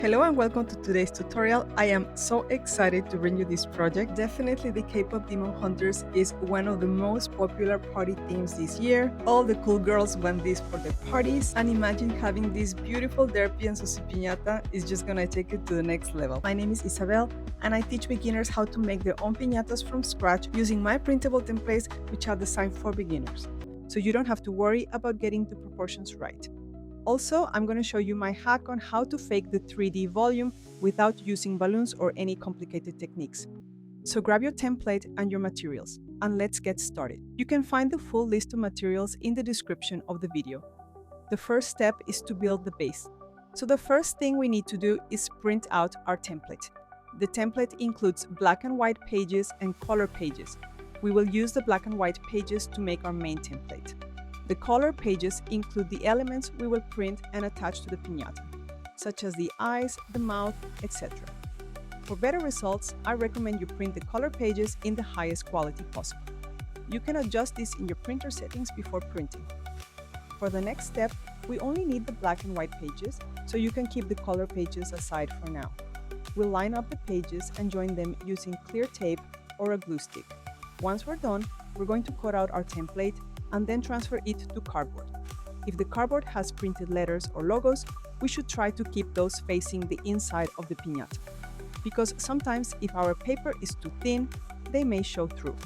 Hello and welcome to today's tutorial. I am so excited to bring you this project. Definitely the K-pop Demon Hunters is one of the most popular party themes this year. All the cool girls want this for their parties, and imagine having this beautiful Derpy and Sussie piñata is just gonna take it to the next level. My name is Isabel and I teach beginners how to make their own piñatas from scratch using my printable templates, which are designed for beginners. So you don't have to worry about getting the proportions right. Also, I'm going to show you my hack on how to fake the 3D volume without using balloons or any complicated techniques. So grab your template and your materials, and let's get started. You can find the full list of materials in the description of the video. The first step is to build the base. So the first thing we need to do is print out our template. The template includes black and white pages and color pages. We will use the black and white pages to make our main template. The color pages include the elements we will print and attach to the piñata, such as the eyes, the mouth, etc. For better results, I recommend you print the color pages in the highest quality possible. You can adjust this in your printer settings before printing. For the next step, we only need the black and white pages, so you can keep the color pages aside for now. We'll line up the pages and join them using clear tape or a glue stick. Once we're done, we're going to cut out our template and then transfer it to cardboard. If the cardboard has printed letters or logos, we should try to keep those facing the inside of the piñata, because sometimes if our paper is too thin, they may show through.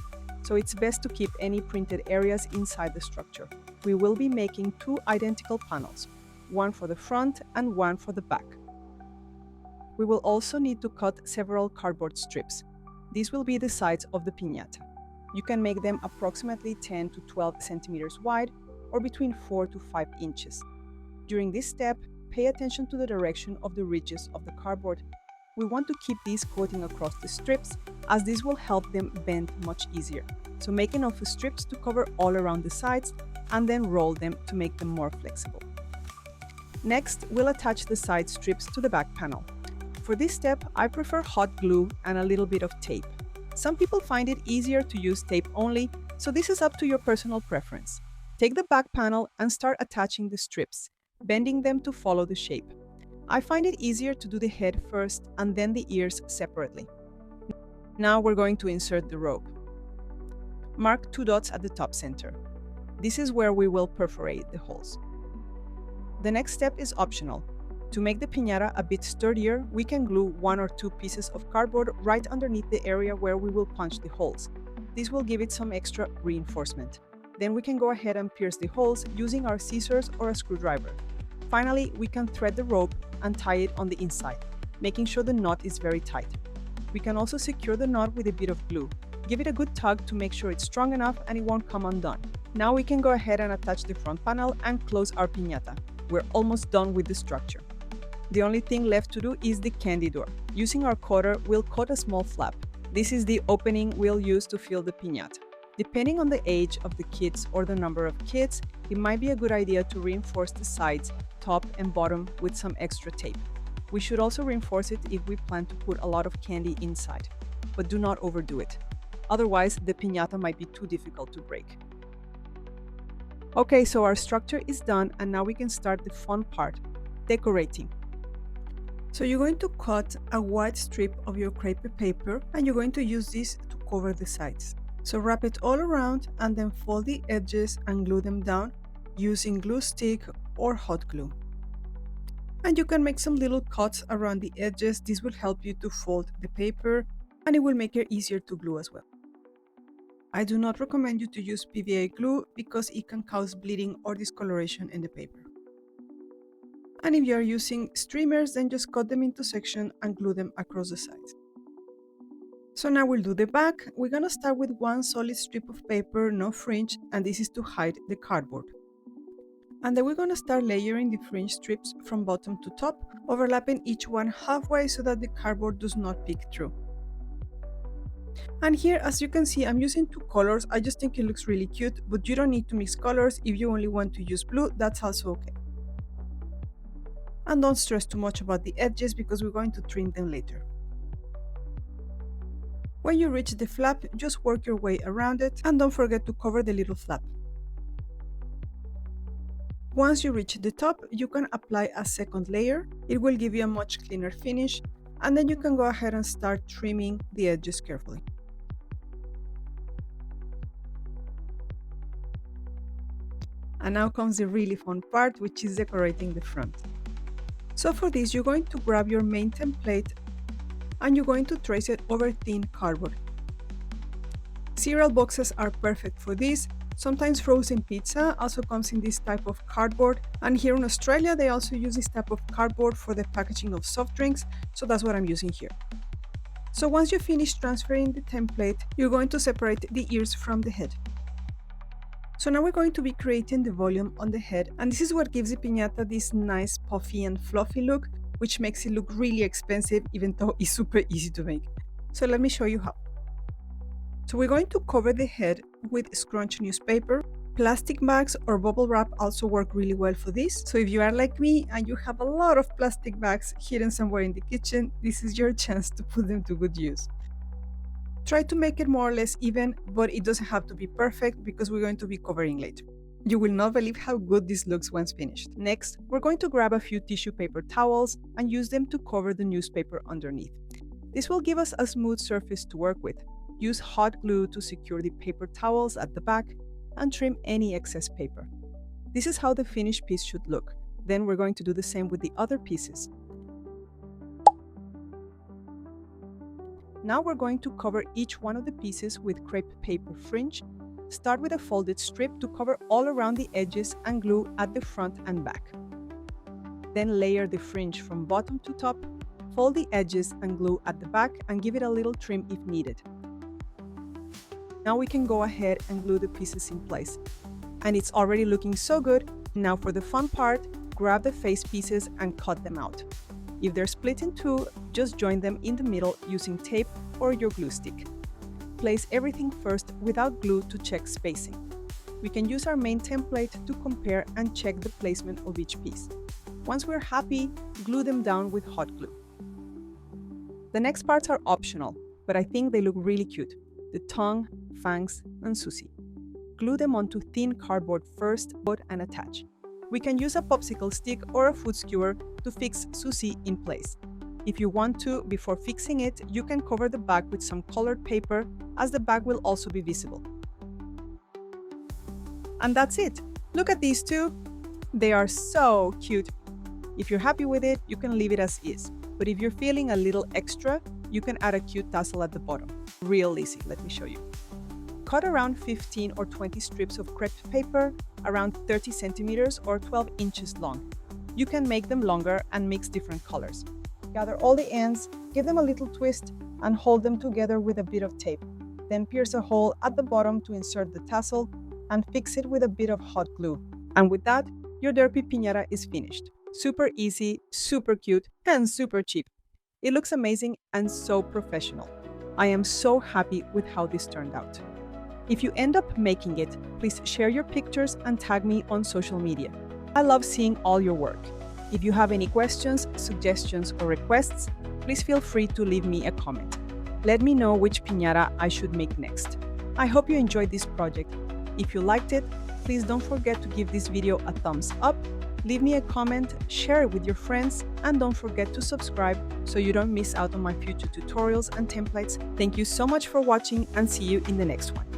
So it's best to keep any printed areas inside the structure. We will be making two identical panels, one for the front and one for the back. We will also need to cut several cardboard strips. These will be the sides of the piñata. You can make them approximately 10 to 12 centimeters wide or between 4 to 5 inches. During this step, pay attention to the direction of the ridges of the cardboard. We want to keep these coating across the strips, as this will help them bend much easier. So make enough strips to cover all around the sides and then roll them to make them more flexible. Next, we'll attach the side strips to the back panel. For this step, I prefer hot glue and a little bit of tape. Some people find it easier to use tape only, so this is up to your personal preference. Take the back panel and start attaching the strips, bending them to follow the shape. I find it easier to do the head first and then the ears separately. Now we're going to insert the rope. Mark 2 dots at the top center. This is where we will perforate the holes. The next step is optional. To make the piñata a bit sturdier, we can glue 1 or 2 pieces of cardboard right underneath the area where we will punch the holes. This will give it some extra reinforcement. Then we can go ahead and pierce the holes using our scissors or a screwdriver. Finally, we can thread the rope and tie it on the inside, making sure the knot is very tight. We can also secure the knot with a bit of glue. Give it a good tug to make sure it's strong enough and it won't come undone. Now we can go ahead and attach the front panel and close our piñata. We're almost done with the structure. The only thing left to do is the candy door. Using our cutter, we'll cut a small flap. This is the opening we'll use to fill the piñata. Depending on the age of the kids or the number of kids, it might be a good idea to reinforce the sides, top and bottom with some extra tape. We should also reinforce it if we plan to put a lot of candy inside, but do not overdo it. Otherwise, the piñata might be too difficult to break. Okay, so our structure is done and now we can start the fun part, decorating. So you're going to cut a wide strip of your crepe paper and you're going to use this to cover the sides. So wrap it all around and then fold the edges and glue them down using glue stick or hot glue. And you can make some little cuts around the edges. This will help you to fold the paper and it will make it easier to glue as well. I do not recommend you to use PVA glue because it can cause bleeding or discoloration in the paper. And if you are using streamers, then just cut them into sections and glue them across the sides. So now we'll do the back. We're gonna start with one solid strip of paper, no fringe, and this is to hide the cardboard. And then we're gonna start layering the fringe strips from bottom to top, overlapping each one halfway so that the cardboard does not peek through. And here, as you can see, I'm using 2 colors. I just think it looks really cute, but you don't need to mix colors. If you only want to use blue, that's also okay. And don't stress too much about the edges because we're going to trim them later. When you reach the flap, just work your way around it and don't forget to cover the little flap. Once you reach the top, you can apply a second layer. It will give you a much cleaner finish, and then you can go ahead and start trimming the edges carefully. And now comes the really fun part, which is decorating the front. So for this, you're going to grab your main template and you're going to trace it over thin cardboard. Cereal boxes are perfect for this. Sometimes frozen pizza also comes in this type of cardboard, and here in Australia they also use this type of cardboard for the packaging of soft drinks, so that's what I'm using here. So once you finish transferring the template, you're going to separate the ears from the head. So now we're going to be creating the volume on the head, and this is what gives the piñata this nice puffy and fluffy look, which makes it look really expensive even though it's super easy to make. So let me show you how. So we're going to cover the head with scrunch newspaper. Plastic bags or bubble wrap also work really well for this. So if you are like me and you have a lot of plastic bags hidden somewhere in the kitchen, this is your chance to put them to good use. Try to make it more or less even, but it doesn't have to be perfect because we're going to be covering later. You will not believe how good this looks once finished. Next, we're going to grab a few tissue paper towels and use them to cover the newspaper underneath. This will give us a smooth surface to work with. Use hot glue to secure the paper towels at the back and trim any excess paper. This is how the finished piece should look. Then we're going to do the same with the other pieces. Now we're going to cover each one of the pieces with crepe paper fringe. Start with a folded strip to cover all around the edges and glue at the front and back. Then layer the fringe from bottom to top, fold the edges and glue at the back and give it a little trim if needed. Now we can go ahead and glue the pieces in place. And it's already looking so good. Now for the fun part, grab the face pieces and cut them out. If they're split in two, just join them in the middle using tape or your glue stick. Place everything first without glue to check spacing. We can use our main template to compare and check the placement of each piece. Once we're happy, glue them down with hot glue. The next parts are optional, but I think they look really cute. The tongue, fangs, and Sussie. Glue them onto thin cardboard first, and attach. We can use a popsicle stick or a food skewer to fix Sussie in place. If you want to, before fixing it, you can cover the bag with some colored paper, as the bag will also be visible. And that's it! Look at these two! They are so cute! If you're happy with it, you can leave it as is. But if you're feeling a little extra, you can add a cute tassel at the bottom. Real easy, let me show you. Cut around 15 or 20 strips of crepe paper, around 30 centimeters or 12 inches long. You can make them longer and mix different colors. Gather all the ends, give them a little twist, and hold them together with a bit of tape. Then pierce a hole at the bottom to insert the tassel and fix it with a bit of hot glue. And with that, your Derpy Piñata is finished. Super easy, super cute, and super cheap. It looks amazing and so professional. I am so happy with how this turned out. If you end up making it, please share your pictures and tag me on social media. I love seeing all your work. If you have any questions, suggestions, or requests, please feel free to leave me a comment. Let me know which piñata I should make next. I hope you enjoyed this project. If you liked it, please don't forget to give this video a thumbs up, leave me a comment, share it with your friends, and don't forget to subscribe so you don't miss out on my future tutorials and templates. Thank you so much for watching and see you in the next one.